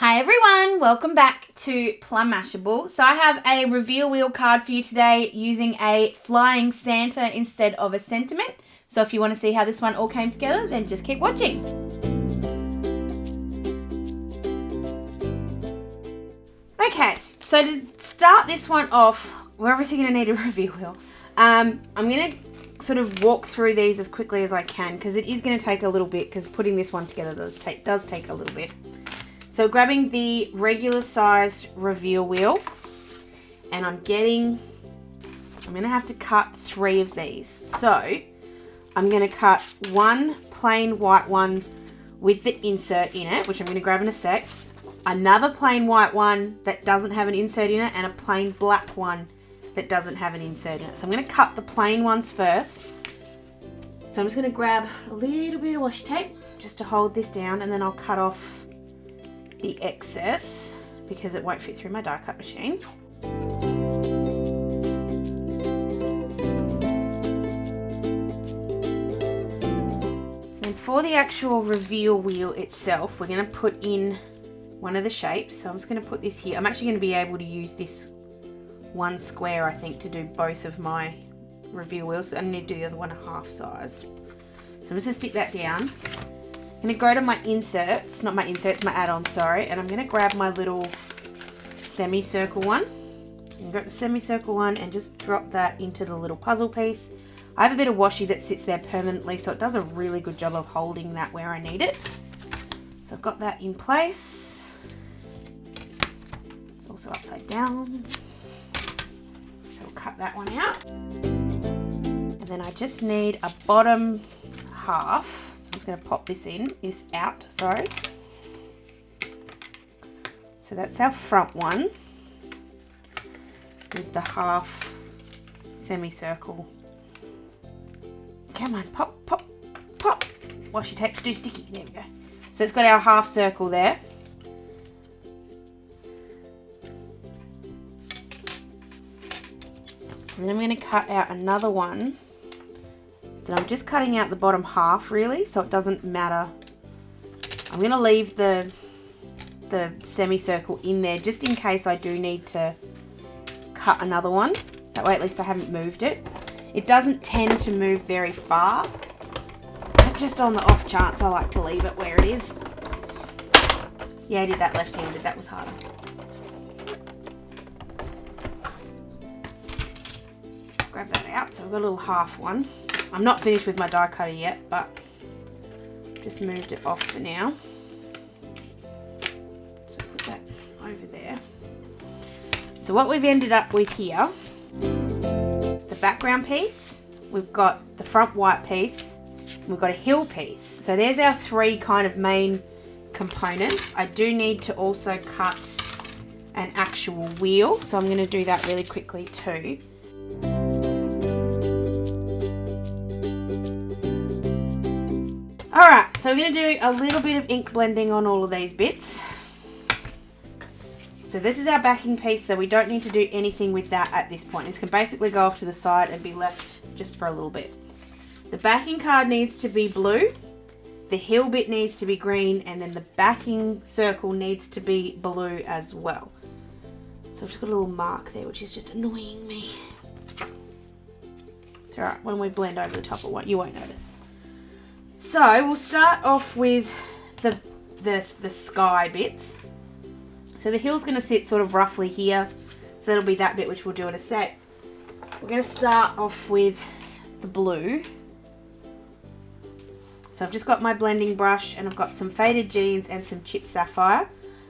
Hi everyone, welcome back to Plum Mashable. So I have a reveal wheel card for you today using a flying Santa instead of a sentiment. So if you want to see how this one all came together, then just keep watching. Okay, so to start this one off, we're obviously going to need a reveal wheel. I'm going to sort of walk through these as quickly as I can because it is going to take a little bit, because putting this one together does take a little bit. So grabbing the regular sized reveal wheel, and I'm going to have to cut 3 of these. So I'm going to cut one plain white one with the insert in it, which I'm going to grab in a sec. Another plain white one that doesn't have an insert in it, and a plain black one that doesn't have an insert in it. So I'm going to cut the plain ones first. So I'm just going to grab a little bit of washi tape just to hold this down, and then I'll cut off the excess because it won't fit through my die cut machine. And for the actual reveal wheel itself, we're going to put in one of the shapes. So I'm just going to put this here. I'm actually going to be able to use this one square, I think, to do both of my reveal wheels. So I need to do the other one half sized. So I'm just going to stick that down. I'm going to go to my inserts, not my inserts, my add-on, sorry, and I'm going to grab my little SemiCircle one. So I'm going to grab the SemiCircle one and just drop that into the little puzzle piece. I have a bit of washi that sits there permanently, so it does a really good job of holding that where I need it. So I've got that in place. It's also upside down. So we'll cut that one out. And then I just need a bottom half. I'm just going to pop this out, sorry. So that's our front one with the half SemiCircle. Come on, pop, pop, pop. Washi tape's too sticky, there we go. So it's got our half circle there. And then I'm going to cut out another one. Then I'm just cutting out the bottom half really, so it doesn't matter. I'm going to leave the SemiCircle in there just in case I do need to cut another one. That way at least I haven't moved it. It doesn't tend to move very far, but just on the off chance I like to leave it where it is. Yeah, I did that left-handed, that was harder. Grab that out, so I've got a little half one. I'm not finished with my die cutter yet, but just moved it off for now. So put that over there. So what we've ended up with here, the background piece, we've got the front white piece, and we've got a hill piece. So there's our 3 kind of main components. I do need to also cut an actual wheel, so I'm going to do that really quickly too. Alright, so we're going to do a little bit of ink blending on all of these bits. So this is our backing piece, so we don't need to do anything with that at this point. This can basically go off to the side and be left just for a little bit. The backing card needs to be blue, the hill bit needs to be green, and then the backing circle needs to be blue as well. So I've just got a little mark there, which is just annoying me. It's alright, when we blend over the top of you won't notice. So we'll start off with the sky bits. So the hill's going to sit sort of roughly here. So that'll be that bit, which we'll do in a sec. We're going to start off with the blue. So I've just got my blending brush and I've got some faded jeans and some chipped sapphire.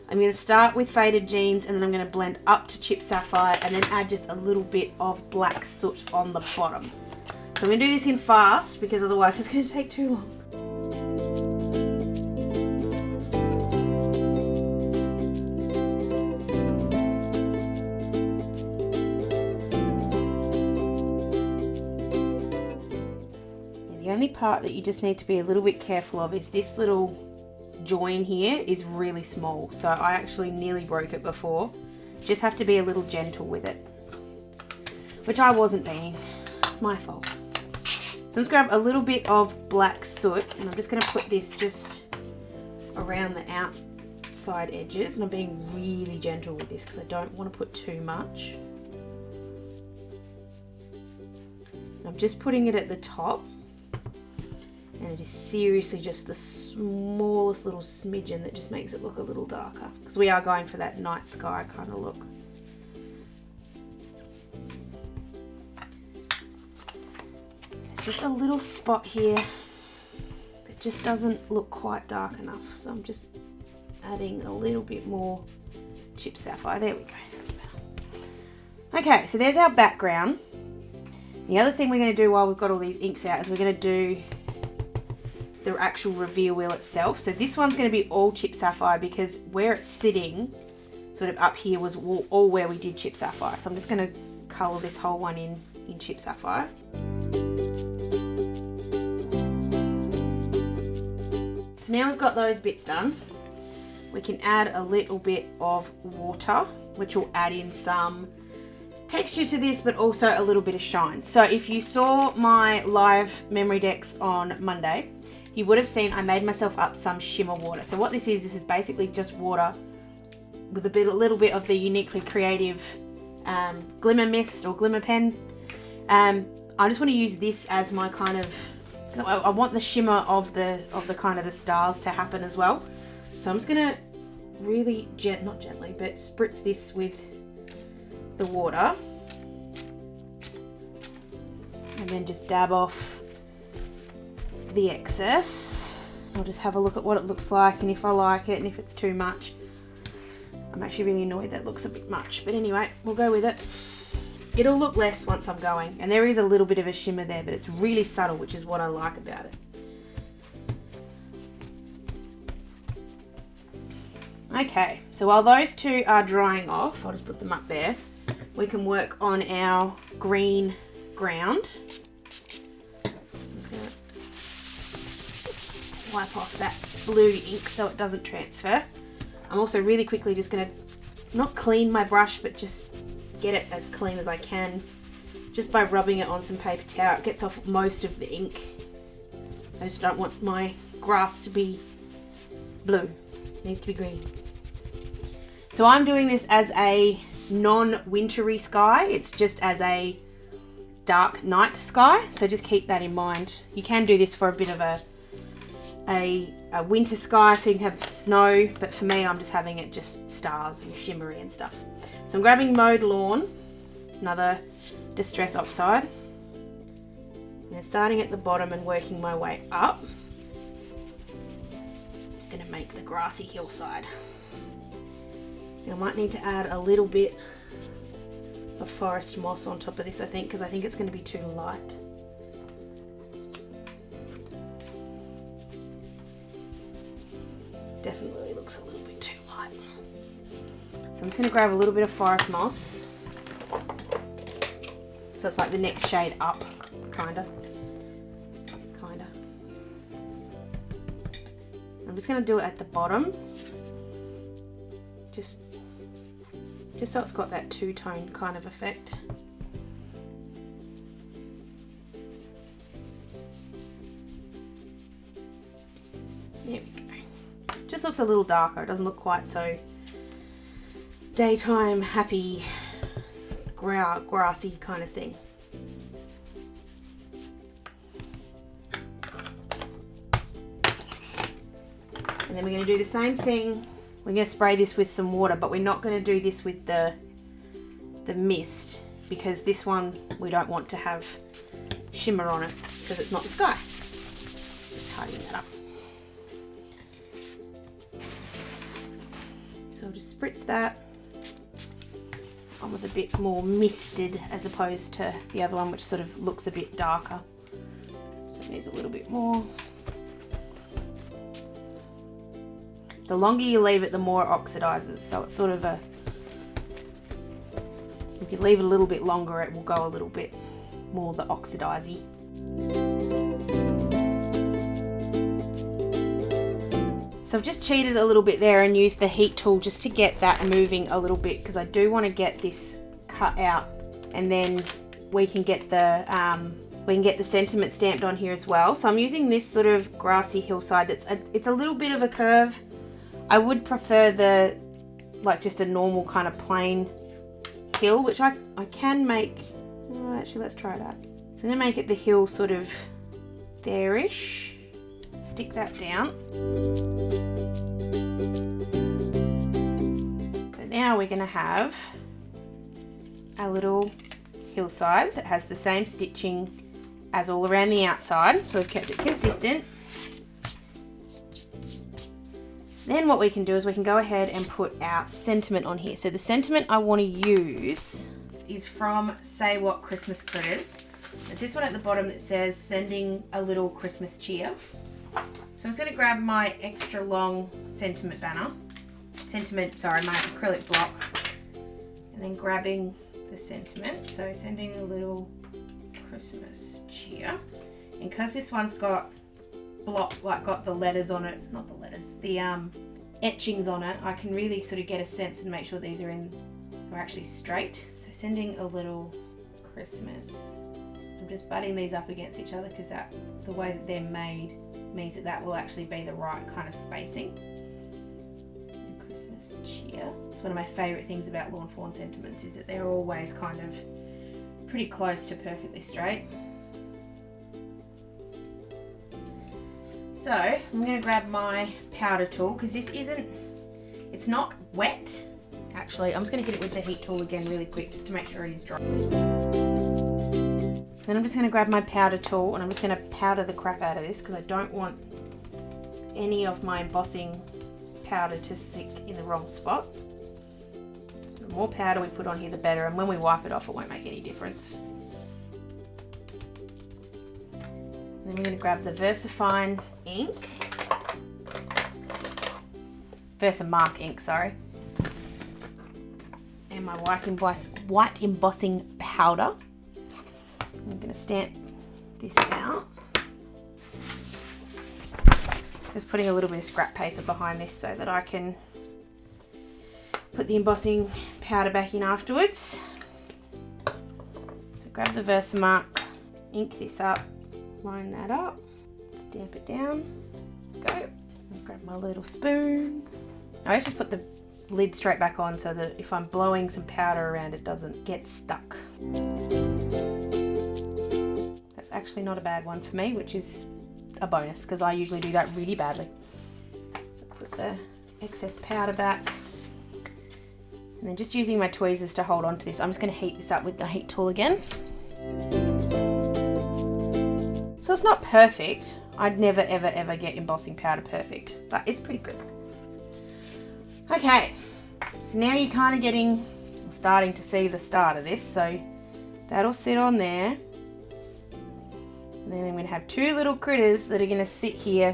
I'm going to start with faded jeans and then I'm going to blend up to chipped sapphire and then add just a little bit of black soot on the bottom. So I'm going to do this in fast because otherwise it's going to take too long. The only part that you just need to be a little bit careful of is this little join here is really small. So I actually nearly broke it before. Just have to be a little gentle with it, which I wasn't being. It's my fault. So let's grab a little bit of black soot and I'm just going to put this just around the outside edges, and I'm being really gentle with this because I don't want to put too much. I'm just putting it at the top, and it is seriously just the smallest little smidgen that just makes it look a little darker, because we are going for that night sky kind of look. There's just a little spot here that just doesn't look quite dark enough, so I'm just adding a little bit more chip sapphire. There we go, that's better. Okay, so there's our background. The other thing we're going to do while we've got all these inks out is we're going to do the actual reveal wheel itself. So this one's going to be all chip sapphire because where it's sitting, sort of up here, was all where we did chip sapphire. So I'm just going to colour this whole one in chip sapphire. So now we've got those bits done, we can add a little bit of water, which will add in some texture to this, but also a little bit of shine. So if you saw my live memory decks on Monday, you would have seen I made myself up some shimmer water. So what this is basically just water with a little bit of the Uniquely Creative glimmer mist or glimmer pen. I just want to use this as my kind of, I want the shimmer of the kind of the stars to happen as well. So I'm just gonna really not gently, but spritz this with the water, and then just dab off the excess. I'll just have a look at what it looks like, and if I like it, and if it's too much. I'm actually really annoyed that looks a bit much, but anyway, we'll go with it. It'll look less once I'm going, and there is a little bit of a shimmer there, but it's really subtle, which is what I like about it. Okay, so while those two are drying off, I'll just put them up there, we can work on our green ground. I'm just going to wipe off that blue ink so it doesn't transfer. I'm also really quickly just going to not clean my brush, but just get it as clean as I can, just by rubbing it on some paper towel. It gets off most of the ink. I just don't want my grass to be blue. It needs to be green. So I'm doing this as a non-wintry sky. It's just as a dark night sky. So just keep that in mind. You can do this for a bit of a winter sky, so you can have snow. But for me, I'm just having it just stars and shimmery and stuff. So I'm grabbing Mowed Lawn, another Distress Oxide. And then starting at the bottom and working my way up. I'm going to make the grassy hillside. I might need to add a little bit of forest moss on top of this, I think, because I think it's going to be too light. Definitely looks a little bit too light. So I'm just going to grab a little bit of forest moss. So it's like the next shade up, kinda. I'm just going to do it at the bottom. Just so it's got that two-tone kind of effect. There we go. Just looks a little darker. It doesn't look quite so daytime happy, grassy kind of thing. And then we're going to do the same thing. We're going to spray this with some water, but we're not going to do this with the mist, because this one we don't want to have shimmer on it because it's not the sky. Just tidying that up. So I'll just spritz that. One was a bit more misted as opposed to the other one, which sort of looks a bit darker. So it needs a little bit more. The longer you leave it, the more it oxidizes. So it's sort of a, if you leave it a little bit longer, it will go a little bit more the oxidizey. So I've just cheated a little bit there and used the heat tool just to get that moving a little bit, because I do want to get this cut out, and then we can get the sentiment stamped on here as well. So I'm using this sort of grassy hillside. It's a little bit of a curve. I would prefer the, like just a normal kind of plain hill, which I can make. Oh, actually, let's try that. So I'm going to make it the hill sort of there-ish. Stick that down. So now we're going to have a little hillside that has the same stitching as all around the outside. So we've kept it consistent. Then what we can do is we can go ahead and put our sentiment on here. So the sentiment I want to use is from Say What Christmas Critters. There's this one at the bottom that says sending a little Christmas cheer. So I'm just going to grab my extra long sentiment banner. My acrylic block. And then grabbing the sentiment. So sending a little Christmas cheer. And because this one's got got the letters on it, not the letters, the etchings on it, I can really sort of get a sense and make sure these are actually straight. So sending a little Christmas. I'm just butting these up against each other because the way that they're made means that will actually be the right kind of spacing. And Christmas cheer. It's one of my favourite things about Lawn Fawn sentiments is that they're always kind of pretty close to perfectly straight. So I'm going to grab my powder tool because it's not wet. Actually, I'm just going to hit it with the heat tool again really quick just to make sure it is dry. Then I'm just going to grab my powder tool and I'm just going to powder the crap out of this because I don't want any of my embossing powder to stick in the wrong spot. So the more powder we put on here the better, and when we wipe it off it won't make any difference. Then we're going to grab the Versafine ink. Versamark ink, sorry. And my white embossing powder. I'm going to stamp this out. Just putting a little bit of scrap paper behind this so that I can put the embossing powder back in afterwards. So grab the Versamark, ink this up. Line that up, stamp it down, go. I'll grab my little spoon. I always just put the lid straight back on so that if I'm blowing some powder around it doesn't get stuck. That's actually not a bad one for me, which is a bonus because I usually do that really badly. So put the excess powder back. And then just using my tweezers to hold on to this, I'm just going to heat this up with the heat tool again. So it's not perfect. I'd never ever get embossing powder perfect, but it's pretty good. Okay, so now you're kind of starting to see the start of this, so that'll sit on there. And then I'm going to have two little critters that are going to sit here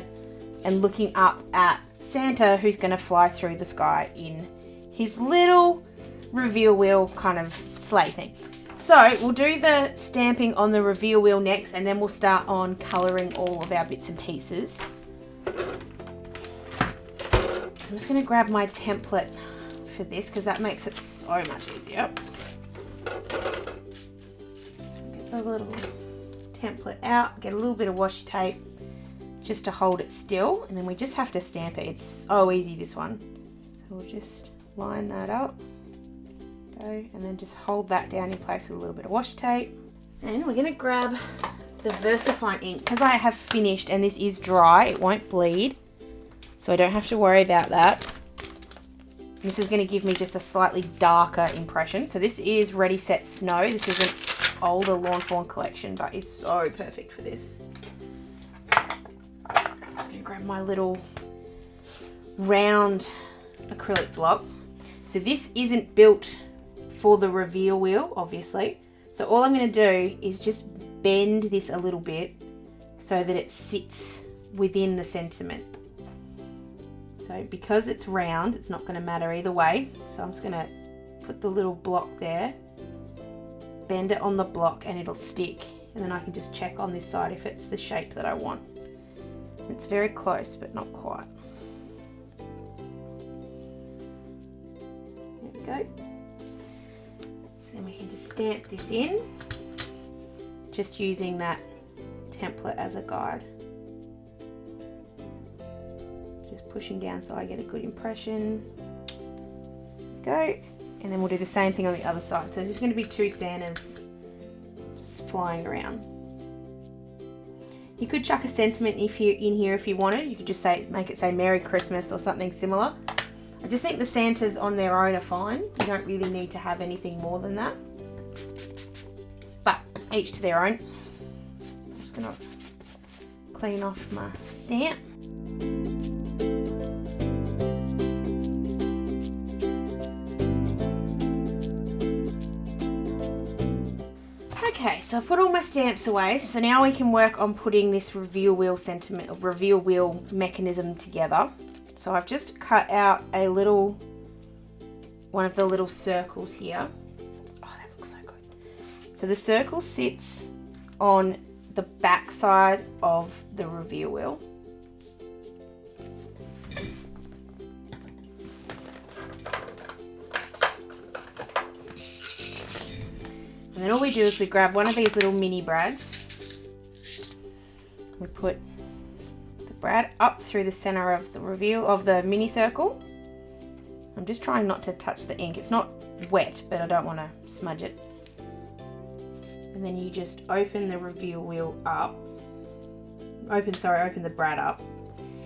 and looking up at Santa, who's going to fly through the sky in his little reveal wheel kind of sleigh thing. So we'll do the stamping on the reveal wheel next, and then we'll start on colouring all of our bits and pieces. So I'm just going to grab my template for this because that makes it so much easier. Get the little template out, get a little bit of washi tape just to hold it still, and then we just have to stamp it. It's so easy, this one. So we'll just line that up. And then just hold that down in place with a little bit of washi tape. And we're going to grab the Versafine ink. Because I have finished and this is dry, it won't bleed. So I don't have to worry about that. This is going to give me just a slightly darker impression. So this is Ready Set Snow. This is an older Lawn Fawn collection, but it's so perfect for this. I'm just going to grab my little round acrylic block. So this isn't built for the reveal wheel, obviously. So all I'm going to do is just bend this a little bit so that it sits within the sentiment. So because it's round, it's not going to matter either way. So I'm just going to put the little block there, bend it on the block, and it'll stick. And then I can just check on this side if it's the shape that I want. It's very close, but not quite. There we go. Then we can just stamp this in, just using that template as a guide. Just pushing down so I get a good impression. Go. And then we'll do the same thing on the other side. So there's just going to be 2 Santas flying around. You could chuck a sentiment in here if you wanted. You could just make it say Merry Christmas or something similar. I just think the Santas on their own are fine. You don't really need to have anything more than that. But each to their own. I'm just going to clean off my stamp. Okay, so I've put all my stamps away. So now we can work on putting this reveal wheel sentiment or reveal wheel mechanism together. So I've just cut out one of the little circles here. Oh, that looks so good. So the circle sits on the back side of the reveal wheel. And then all we do is we grab one of these little mini brads. We put the brad up through the center of the reveal of the mini circle. I'm just trying not to touch the ink. It's not wet, but I don't want to smudge it. And then you just open the reveal wheel up. Open the brad up.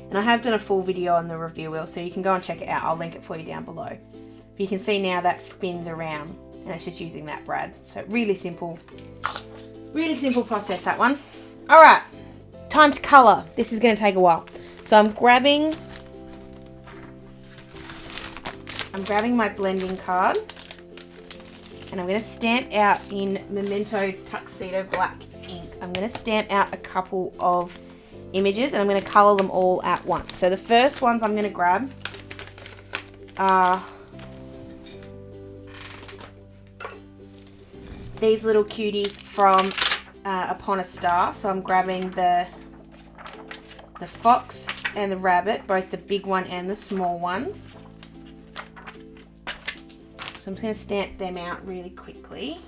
And I have done a full video on the reveal wheel, so you can go and check it out. I'll link it for you down below. But you can see now that spins around. And it's just using that brad. So really simple process, that one. All right, time to color. This is going to take a while. So I'm grabbing my blending card, and I'm going to stamp out in Memento Tuxedo Black ink. I'm going to stamp out a couple of images, and I'm going to color them all at once. So the first ones I'm going to grab are these little cuties from Upon a Star. So I'm grabbing the fox and the rabbit, both the big one and the small one. So I'm just going to stamp them out really quickly.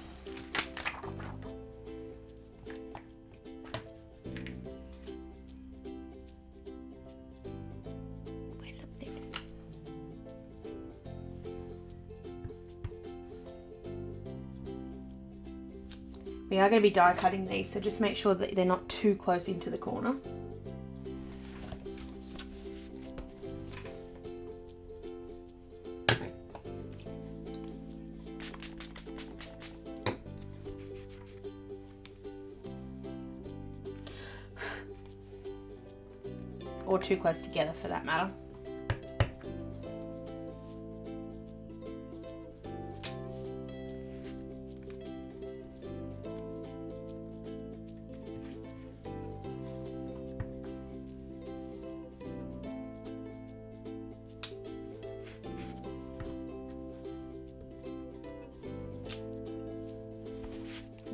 We are going to be die cutting these, so just make sure that they're not too close into the corner. Or too close together for that matter.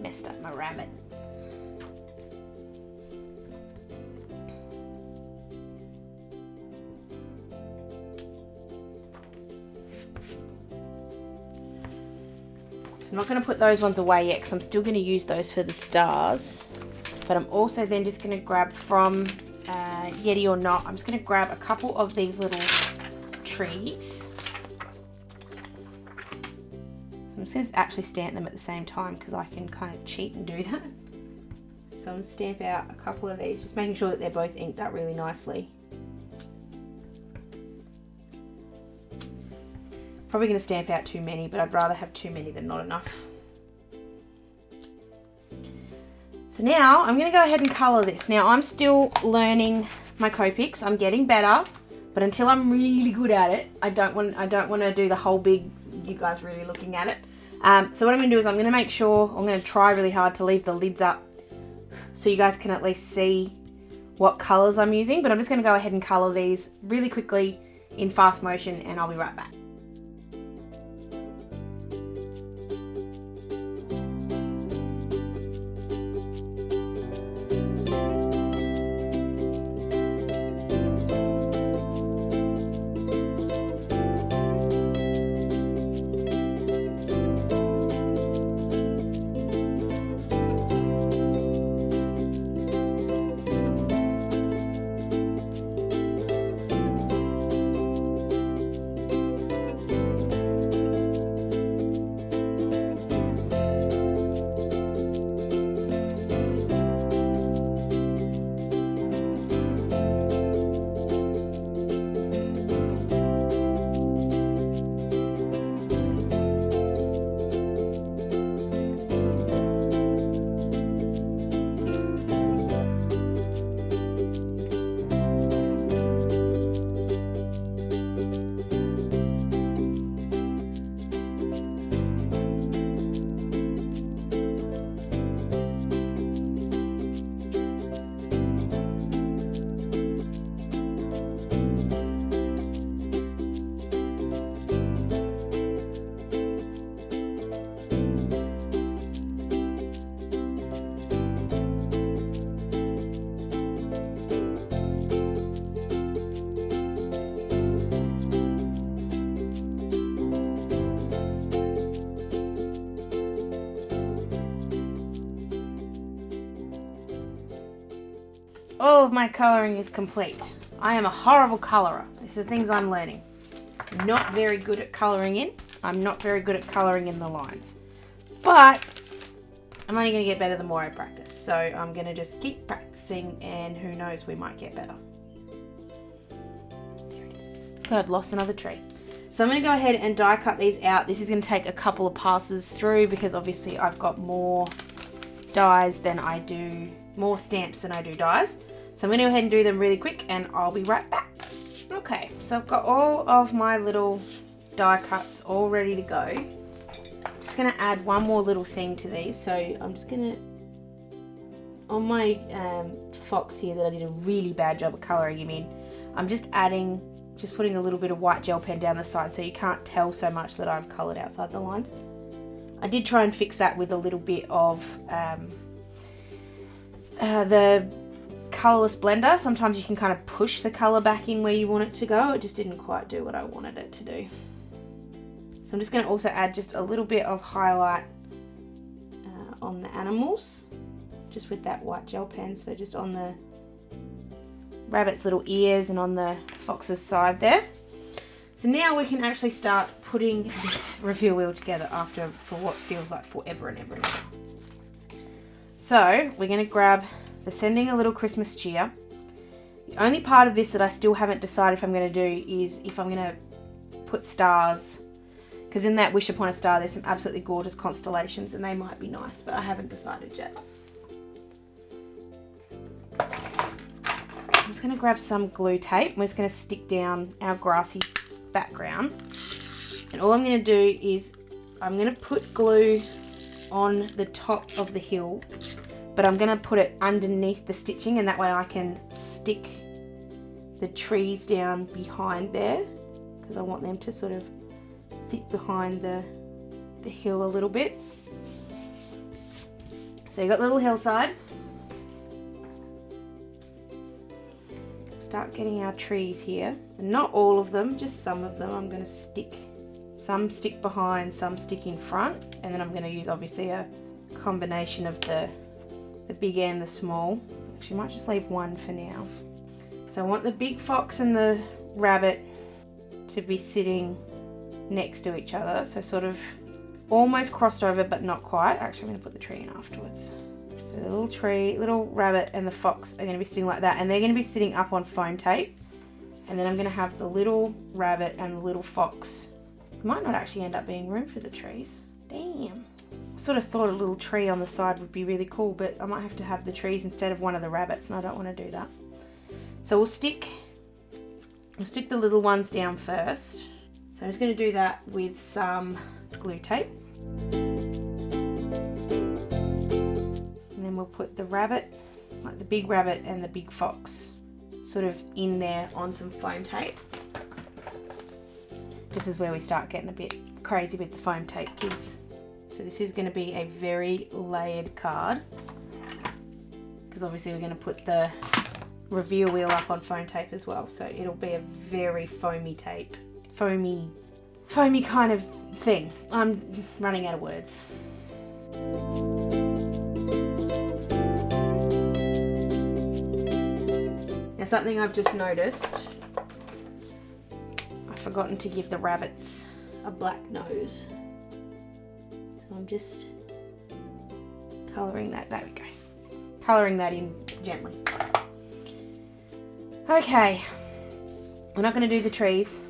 Messed up my rabbit. I'm not going to put those ones away yet because I'm still going to use those for the stars. But I'm also then just going to grab from Yeti or Not, I'm just going to grab a couple of these little trees. I'm just going to actually stamp them at the same time because I can kind of cheat and do that. So I'm going to stamp out a couple of these, just making sure that they're both inked up really nicely. Probably going to stamp out too many, but I'd rather have too many than not enough. So now I'm going to go ahead and colour this. Now I'm still learning my Copics. I'm getting better, but until I'm really good at it, I don't want to do the whole big, you guys really looking at it. So what I'm going to do is I'm going to make sure, I'm going to try really hard to leave the lids up so you guys can at least see what colours I'm using, but I'm just going to go ahead and colour these really quickly in fast motion and I'll be right back. all of my colouring is complete. I am a horrible colourer. These are things I'm learning. I'm not very good at colouring in. I'm not very good at colouring in the lines. But I'm only going to get better the more I practice. So I'm going to just keep practicing, and who knows, we might get better. There it is. God, I'd lost another tree. So I'm going to go ahead and die cut these out. This is going to take a couple of passes through because obviously I've got more dies than I do, more stamps than I do dies. So I'm going to go ahead and do them really quick and I'll be right back. Okay, so I've got all of my little die cuts all ready to go. I'm just going to add one more little thing to these. So I'm just going to, on my fox here that I did a really bad job of colouring him in, I'm just putting a little bit of white gel pen down the side so you can't tell so much that I've coloured outside the lines. I did try and fix that with a little bit of the colourless blender. Sometimes you can kind of push the colour back in where you want it to go. It just didn't quite do what I wanted it to do. So I'm just going to also add just a little bit of highlight on the animals, just with that white gel pen. So just on the rabbit's little ears and on the fox's side there. So now we can actually start putting this reveal wheel together for what feels like forever and ever and ever. So we're going to grab the Sending a Little Christmas Cheer. The only part of this that I still haven't decided if I'm going to do is if I'm going to put stars, because in that Wish Upon a Star there's some absolutely gorgeous constellations and they might be nice, but I haven't decided yet. I'm just going to grab some glue tape. We're just going to stick down our grassy background, and all I'm going to do is I'm going to put glue on the top of the hill, but I'm going to put it underneath the stitching, and that way I can stick the trees down behind there, because I want them to sort of sit behind the hill a little bit. So you've got the little hillside. Start getting our trees here, and not all of them, just some of them. I'm going to stick, some stick behind, some stick in front, and then I'm going to use obviously a combination of the big and the small. Actually, I might just leave one for now. So I want the big fox and the rabbit to be sitting next to each other, so sort of almost crossed over but not quite. Actually, I'm going to put the tree in afterwards. So the little tree, little rabbit and the fox are going to be sitting like that, and they're going to be sitting up on foam tape. And then I'm going to have the little rabbit and the little fox. Might not actually end up being room for the trees. Damn. I sort of thought a little tree on the side would be really cool, but I might have to have the trees instead of one of the rabbits, and I don't want to do that. So we'll stick the little ones down first. So I'm just going to do that with some glue tape. And then we'll put the rabbit, like the big rabbit and the big fox, sort of in there on some foam tape. This is where we start getting a bit crazy with the foam tape, kids. So this is going to be a very layered card, because obviously we're going to put the reveal wheel up on foam tape as well. So it'll be a very foamy tape, foamy kind of thing. I'm running out of words. Now, something I've just noticed, I've forgotten to give the rabbits a black nose. So I'm just colouring that, there we go. Colouring that in gently. Okay, we're not going to do the trees.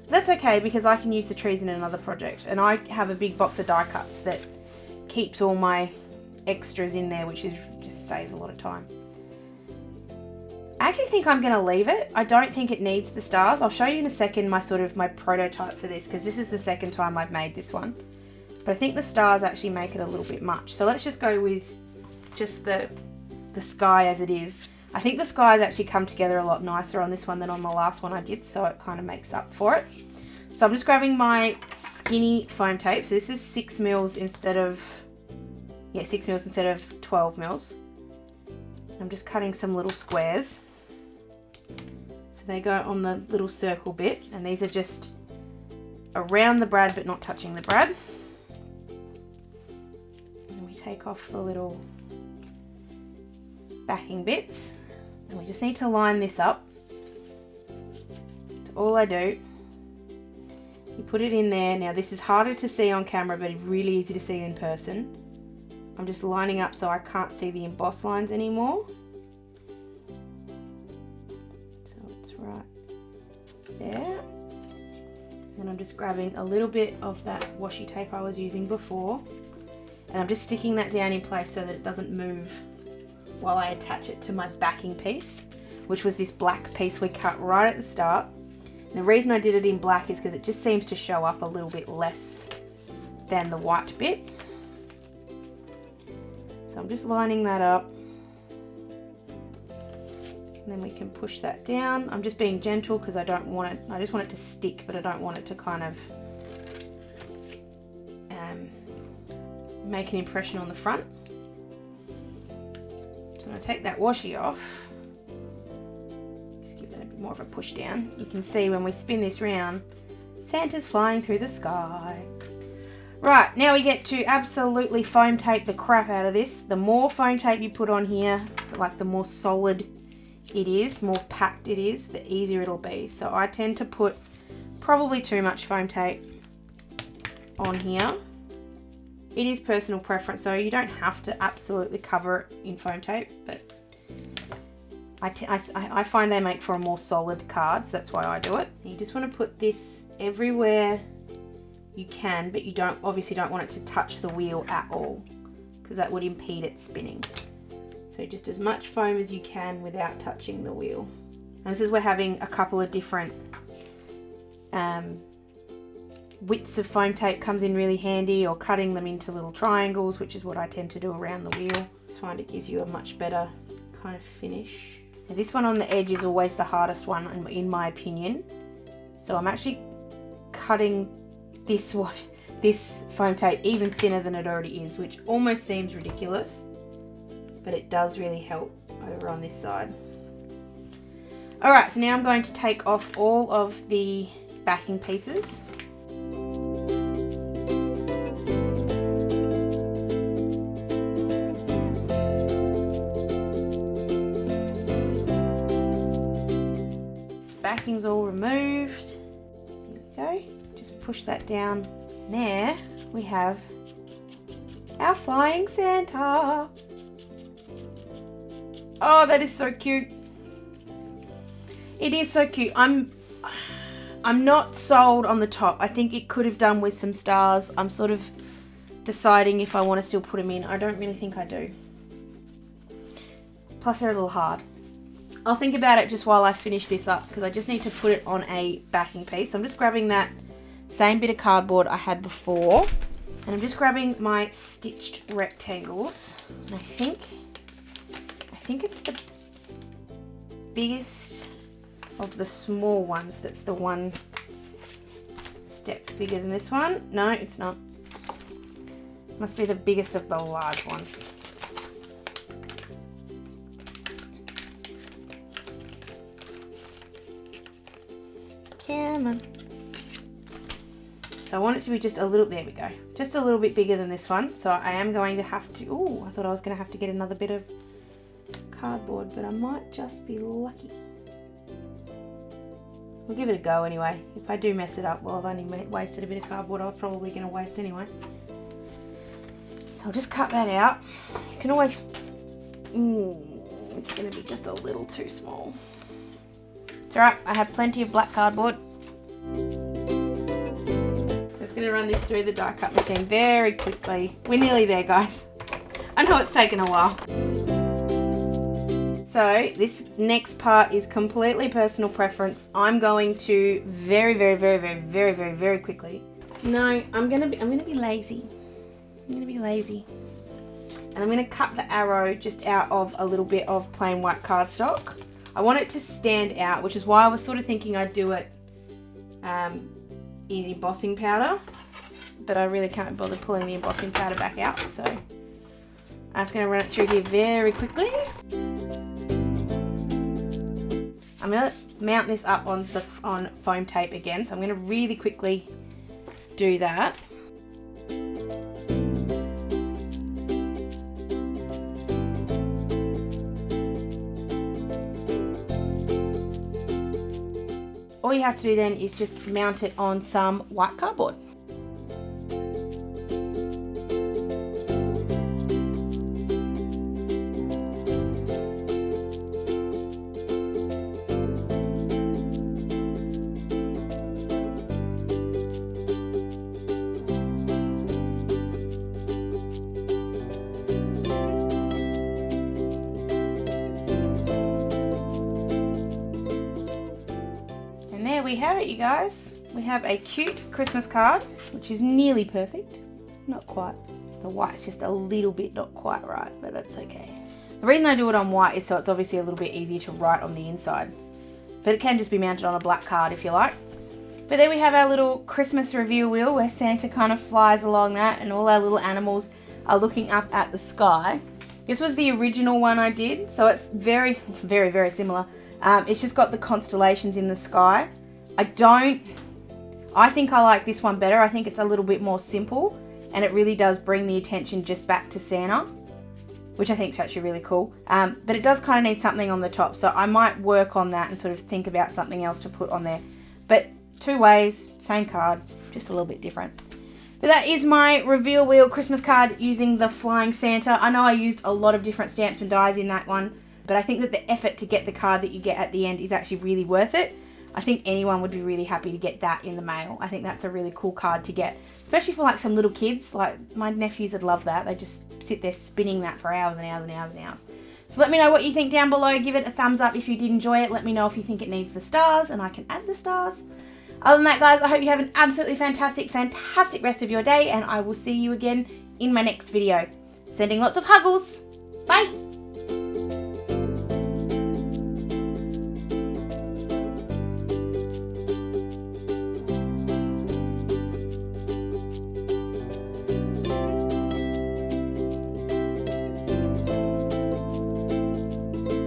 That's okay, because I can use the trees in another project, and I have a big box of die cuts that keeps all my extras in there, which just saves a lot of time. I actually think I'm going to leave it. I don't think it needs the stars. I'll show you in a second my prototype for this, because this is the second time I've made this one. But I think the stars actually make it a little bit much. So let's just go with just the sky as it is. I think the skies actually come together a lot nicer on this one than on the last one I did, so it kind of makes up for it. So I'm just grabbing my skinny foam tape. So this is 6 mils instead of 12 mils. I'm just cutting some little squares. So they go on the little circle bit, and these are just around the brad but not touching the brad. And we take off the little backing bits. And we just need to line this up. That's all I do. You put it in there. Now this is harder to see on camera, but it's really easy to see in person. I'm just lining up so I can't see the emboss lines anymore. So it's right there. And I'm just grabbing a little bit of that washi tape I was using before. And I'm just sticking that down in place so that it doesn't move while I attach it to my backing piece, which was this black piece we cut right at the start. And the reason I did it in black is because it just seems to show up a little bit less than the white bit. So I'm just lining that up. And then we can push that down. I'm just being gentle because I don't want it, I just want it to stick, but I don't want it to kind of make an impression on the front. So I'm going to take that washi off. Just give that a bit more of a push down. You can see when we spin this round, Santa's flying through the sky. Right, now we get to absolutely foam tape the crap out of this. The more foam tape you put on here, like the more solid it is, more packed it is, the easier it'll be. So I tend to put probably too much foam tape on here. It is personal preference, so you don't have to absolutely cover it in foam tape, but I find they make for a more solid card, so that's why I do it. You just want to put this everywhere you can, but you obviously don't want it to touch the wheel at all, because that would impede its spinning. So just as much foam as you can without touching the wheel. And this is where having a couple of different widths of foam tape comes in really handy, or cutting them into little triangles, which is what I tend to do around the wheel. I just find it gives you a much better kind of finish. Now this one on the edge is always the hardest one in my opinion. So I'm actually cutting this foam tape even thinner than it already is, which almost seems ridiculous, but it does really help over on this side. Alright, so now I'm going to take off all of the backing pieces. Backing's all removed. Here we go. Just push that down. There we have our flying Santa. Oh, that is so cute. It is so cute. I'm not sold on the top. I think it could have done with some stars. I'm sort of deciding if I want to still put them in. I don't really think I do. Plus they're a little hard. I'll think about it just while I finish this up, because I just need to put it on a backing piece. So I'm just grabbing that same bit of cardboard I had before, and I'm just grabbing my stitched rectangles. And I think it's the biggest of the small ones that's the one step bigger than this one. No, it's not. Must be the biggest of the large ones. Come on. So I want it to be just a little, there we go, just a little bit bigger than this one. So I am going to have to, oh, I thought I was going to have to get another bit of cardboard, but I might just be lucky. We'll give it a go anyway. If I do mess it up, well, I've only wasted a bit of cardboard I was probably going to waste anyway. So I'll just cut that out. You can always, it's going to be just a little too small. It's alright, I have plenty of black cardboard. Just going to run this through the die cut machine very quickly. We're nearly there, guys. I know it's taken a while. So this next part is completely personal preference. I'm going to very quickly. No, I'm gonna be lazy. I'm gonna be lazy. And I'm gonna cut the arrow just out of a little bit of plain white cardstock. I want it to stand out, which is why I was sort of thinking I'd do it in embossing powder, but I really can't bother pulling the embossing powder back out, so I'm just gonna run it through here very quickly. I'm going to mount this up on foam tape again, so I'm going to really quickly do that. all you have to do then is just mount it on some white cardboard. There we have it, you guys. We have a cute Christmas card, which is nearly perfect. Not quite. The white's just a little bit not quite right, but that's okay. The reason I do it on white is so it's obviously a little bit easier to write on the inside. But it can just be mounted on a black card if you like. But there we have our little Christmas reveal wheel where Santa kind of flies along that and all our little animals are looking up at the sky. This was the original one I did, so it's very, very, very similar. It's just got the constellations in the sky. I think I like this one better. I think it's a little bit more simple and it really does bring the attention just back to Santa, which I think is actually really cool. But it does kind of need something on the top, so I might work on that and sort of think about something else to put on there. But two ways, same card, just a little bit different. But that is my reveal wheel Christmas card using the Flying Santa. I know I used a lot of different stamps and dies in that one, but I think that the effort to get the card that you get at the end is actually really worth it. I think anyone would be really happy to get that in the mail. I think that's a really cool card to get, especially for like some little kids. Like my nephews would love that. They just sit there spinning that for hours and hours and hours and hours. So let me know what you think down below. Give it a thumbs up if you did enjoy it. Let me know if you think it needs the stars and I can add the stars. Other than that, guys, I hope you have an absolutely fantastic, fantastic rest of your day, and I will see you again in my next video. Sending lots of huggles. Bye.